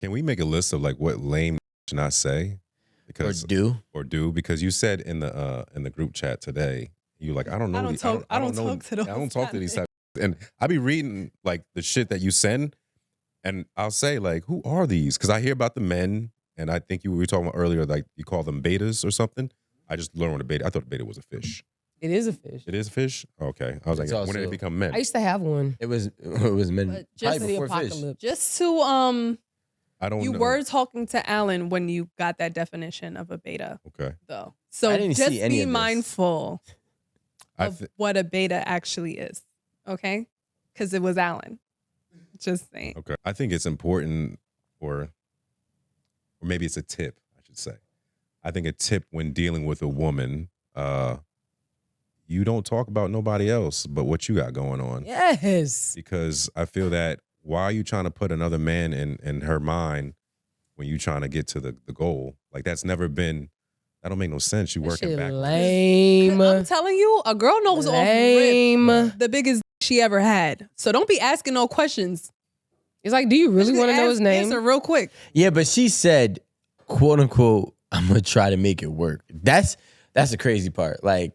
Can we make a list of like what lame should not say? Because or do because you said in the group chat today, you like I don't know. I don't talk. I don't know, talk to those. I don't talk to these types, and I be reading like the shit that you send, and I'll say like, who are these? Because I hear about the men, and I think you were talking about earlier, like you call them betas or something. I just learned what a beta. I thought a beta was a fish. It is a fish. It is a fish. Okay, I was It's like, when did also- it become men? I used to have one. It was men. But Probably just the before fish. apocalypse. Just to I don't. you know. were talking to Alan when you got that definition of a beta, Okay. though. So I didn't just see any be of this. mindful I of thi- what a beta actually is, okay? Because it was Alan. Just saying. Okay. I think it's important, or maybe it's a tip, I should say. I think a tip when dealing with a woman, you don't talk about nobody else but what you got going on. Yes. Because I feel that why are you trying to put another man in her mind when you trying to get to the goal? Like that don't make no sense. You That working shit backwards. lame. I'm telling you, a girl knows off Lame. rip the biggest she ever had. So don't be asking no questions. It's like, do you really want to know his name? Answer real quick. Yeah, but she said, "quote unquote," I'm gonna try to make it work. That's the crazy part. Like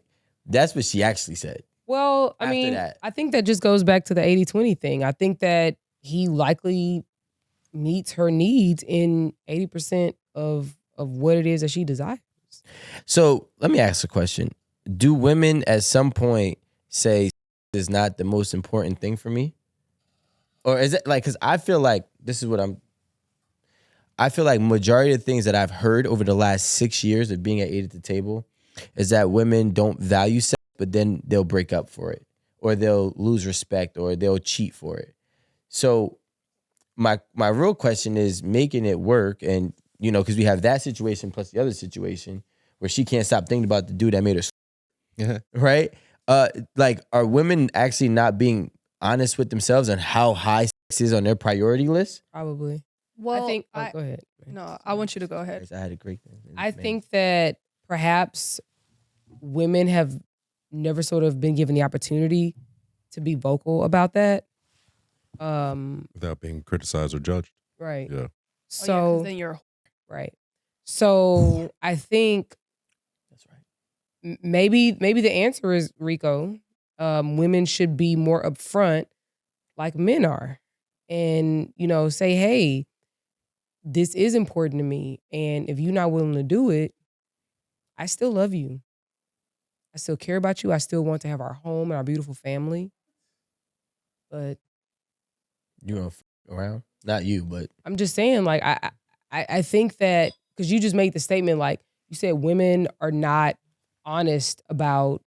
that's what she actually said. Well, I After mean, that. I think that just goes back to the 80-20 thing. I think that he likely meets her needs in 80% of what it is that she desires. So let me ask a question: do women at some point say is not the most important thing for me, or is it like? Because I feel like this is what I feel like majority of the things that I've heard over the last 6 years of being at 8 at the table is that women don't value sex, but then they'll break up for it, or they'll lose respect, or they'll cheat for it. So my real question is making it work, and because we have that situation plus the other situation where she can't stop thinking about the dude that made her, Yeah. right? Like, are women actually not being honest with themselves on how high sex is on their priority list? Probably. Well, I think. Go ahead. no, I want you to go ahead. I had a great thing. I think that perhaps women have never sort of been given the opportunity to be vocal about that. Without being criticized or judged. Right. Yeah. So, 'cause then you're right. So I think that's right. maybe the answer is, Rico, women should be more upfront like men are, and say, hey, this is important to me, and if you're not willing to do it, I still love you. I still care about you. I still want to have our home and our beautiful family. But You gonna around? Not you, but I'm just saying, like, I think that because you just made the statement, like you said, women are not honest about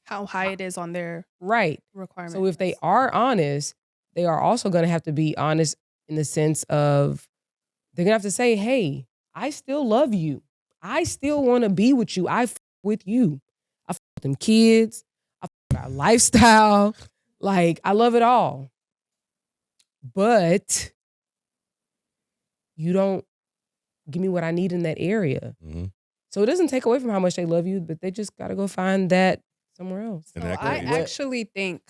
how high it is on their right. requirements. So if they are honest, they are also going to have to be honest in the sense of they're going to have to say, hey, I still love you. I still want to be with you. I f with you. I f with them kids. I f with our lifestyle. Like, I love it all. But you don't give me what I need in that area. Mm-hmm. So it doesn't take away from how much they love you, but they just got to go find that somewhere else. So I actually think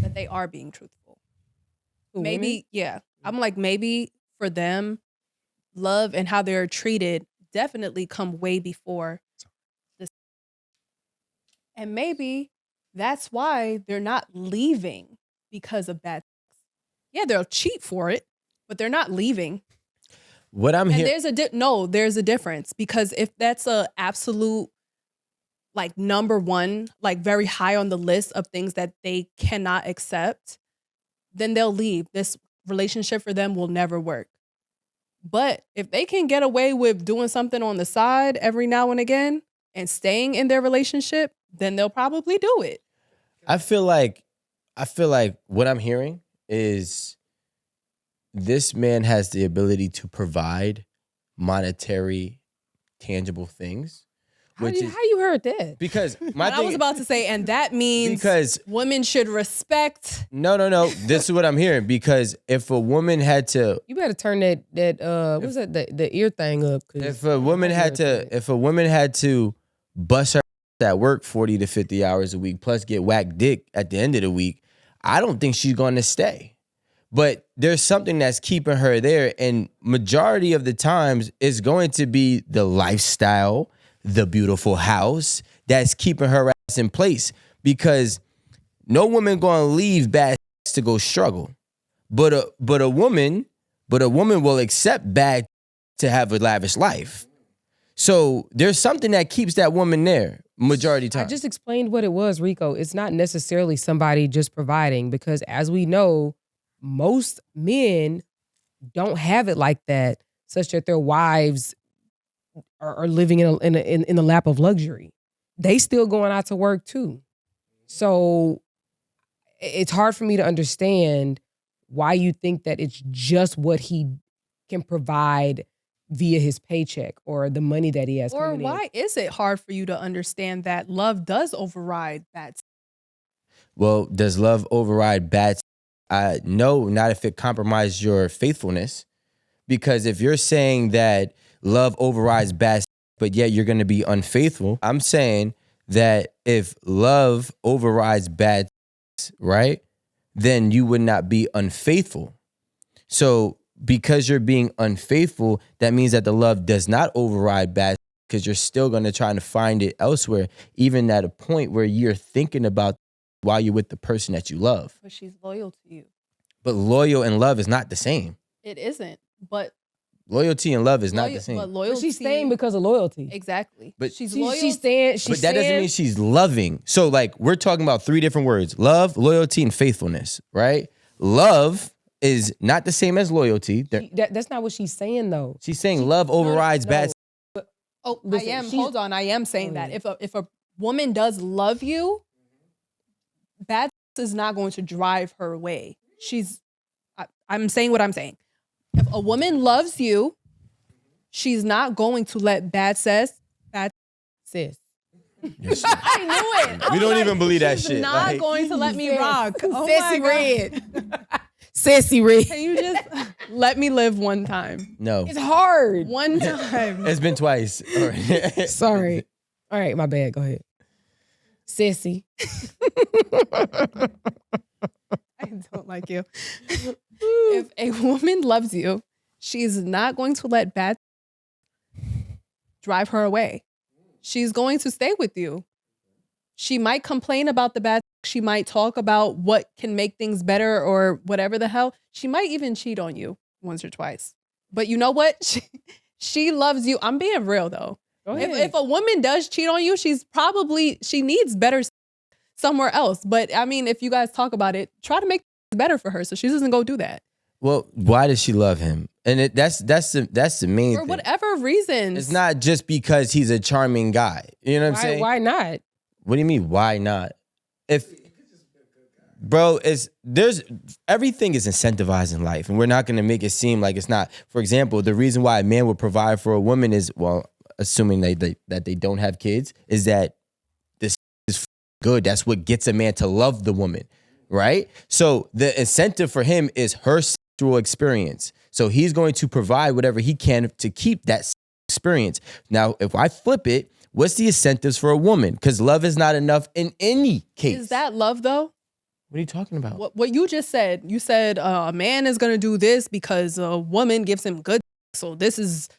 that they are being truthful. Who, Maybe, women? yeah. I'm like, maybe for them, love and how they're treated definitely come way before this. And maybe that's why they're not leaving because of bad sex. Yeah, they'll cheat for it, but they're not leaving. what I'm And hearing, there's a difference, because if that's a absolute like number one, like very high on the list of things that they cannot accept, then they'll leave. This relationship for them will never work. But if they can get away with doing something on the side every now and again and staying in their relationship, then they'll probably do it. I feel like what I'm hearing is this man has the ability to provide monetary, tangible things. How you heard that? Because my But I was about to say, and that means because women should respect. no. This is what I'm hearing. Because if a woman had to, You better turn that what's that the ear thing up. 'Cause if a woman had to bust her at work 40 to 50 hours a week plus get whacked dick at the end of the week, I don't think she's going to stay. But there's something that's keeping her there. And majority of the times it's going to be the lifestyle, the beautiful house that's keeping her ass in place. Because no woman gonna leave bad to go struggle. But a woman will accept bad to have a lavish life. So there's something that keeps that woman there majority of the I time. just explained what it was, Rico. It's not necessarily somebody just providing, because as we know, most men don't have it like that, such that their wives are living in the lap of luxury. They still going out to work too. So it's hard for me to understand why you think that it's just what he can provide via his paycheck or the money that he has Or coming in. why is it hard for you to understand that love does override that? Well, does love override bad? No, not if it compromises your faithfulness. Because if you're saying that love overrides bad, but yet you're going to be unfaithful, I'm saying that if love overrides bad, right, then you would not be unfaithful. So because you're being unfaithful, that means that the love does not override bad, because you're still going to try to find it elsewhere, even at a point where you're thinking about while you're with the person that you love. But she's loyal to you. But loyal and love is not the same. It isn't. But Loyalty and love is not the same. But But loyalty. she's staying because of loyalty. Exactly. But she's She- loyal. She's staying. But that doesn't mean she's loving. So like we're talking about three different words: love, loyalty, and faithfulness, right? Love is not the same as loyalty. That's not what she's saying though. She's saying love overrides no. bad. Oh, Listen, I am. she's- Hold on. I am saying that Oh. if a woman does love you, bad is not going to drive her away. I'm saying what I'm saying. If a woman loves you, she's not going to let bad Sis. I knew it. We don't even believe that she's shit. Not Like- going to let me Sis. rock. Oh Sissy my red. God. Sissy red. Can you just let me live one time? No, It's hard. One time. it's been twice. All right. Sorry. All right, my bad. Go ahead. Sissy. I don't like you. If a woman loves you, she's not going to let bad drive her away. She's going to stay with you. She might complain about the bad. She might talk about what can make things better or whatever the hell. She might even cheat on you once or twice. But you know what? She loves you. I'm being real though. Go ahead. If a woman does cheat on you, she needs better somewhere else. But I mean, if you guys talk about it, try to make it better for her so she doesn't go do that. Well, why does she love him? And that's the main For thing. whatever reasons. It's not just because he's a charming guy. You know what I'm saying? Why not? What do you mean? Why not? Bro, there's everything is incentivized in life, and we're not gonna make it seem like it's not. For example, the reason why a man would provide for a woman is, well, assuming that they don't have kids, is that this is good. That's what gets a man to love the woman, right? So the incentive for him is her sexual experience. So he's going to provide whatever he can to keep that experience. Now, if I flip it, what's the incentives for a woman? Because love is not enough in any case. Is that love though? What are you talking about? What you just said? You said a man is gonna do this because a woman gives him good. So this is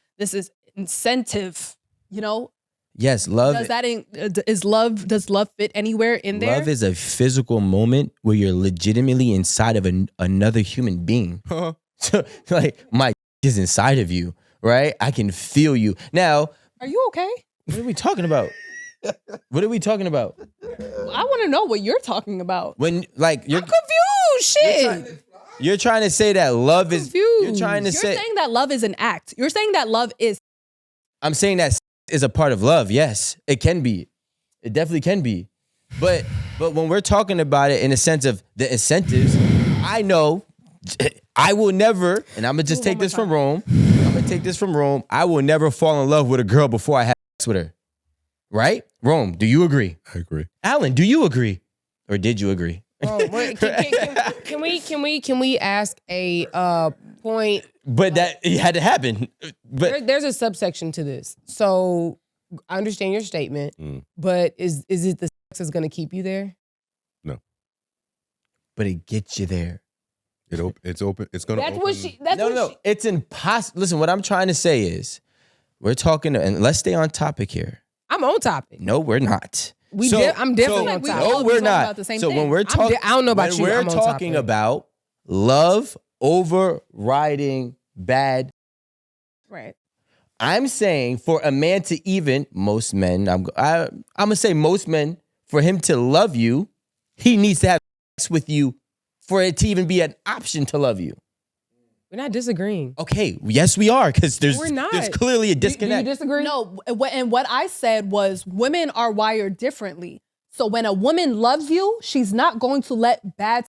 incentive. You know, Yes, love. does love fit anywhere in there? Love is a physical moment where you're legitimately inside of another human being. So, like, my is inside of you, right? I can feel you. Now, Are you okay? what are we talking about? What are we talking about? I want to know what you're talking about. When, like, I'm confused. Shit. you're trying to say that love is. You're Confused. trying to You're say. saying that love is an act. You're saying that love is. I'm saying that is a part of love. Yes, it can be. It definitely can be. But when we're talking about it in the sense of the incentives, I know I will never, and I'm gonna just Do it take one this more from Rome. I'm gonna take this from Rome. I will never fall in love with a girl before I have sex with her. Right? Rome, do you agree? I agree. Alan, do you agree? Or did you agree? Oh, wait, can we ask a point? But that it had to happen. But There's a subsection to this. So I understand your statement, but is it the sex that's going to keep you there? it gets you there. It's open. It's gonna. That's open. what she. That's what No. she. It's impossible. Listen, what I'm trying to say is, we're talking, and let's stay on topic here. I'm on topic. No, we're not. I'm definitely on we topic. all No, be we're talking not. about the same so thing. when we're talking, I don't know about when you, we're I'm on talking topic. about love overriding bad. Right. I'm saying for a man to even most men, I'm gonna say most men, for him to love you, he needs to have sex with you for it to even be an option to love you. We're not disagreeing. Okay, yes, we are, because We're not. there's clearly a Do disconnect. you disagree? No, and what I said was women are wired differently. So when a woman loves you, she's not going to let bad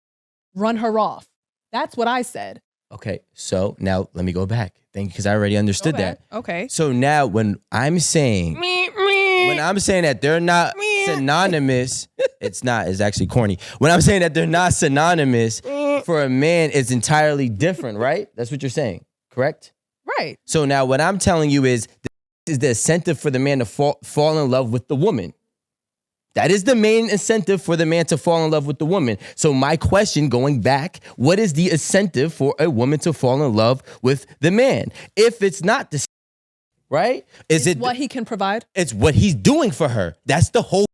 run her off. That's what I said. Okay, so now let me go back. Thank you, because I already understood that. Okay. So now when I'm saying that they're not synonymous, it's actually corny. When I'm saying that they're not synonymous, for a man it's entirely different, right? That's what you're saying, correct? Right. So now what I'm telling you is the incentive for the man to fall in love with the woman. That is the main incentive for the man to fall in love with the woman. So my question, going back, what is the incentive for a woman to fall in love with the man? If it's not the right? Is It's it what he can provide? It's what he's doing for her. That's the whole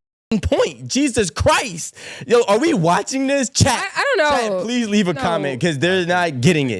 point. Jesus Christ. Yo, are we watching this? Chat. I don't know. Chat, please leave a No. comment because they're not getting it.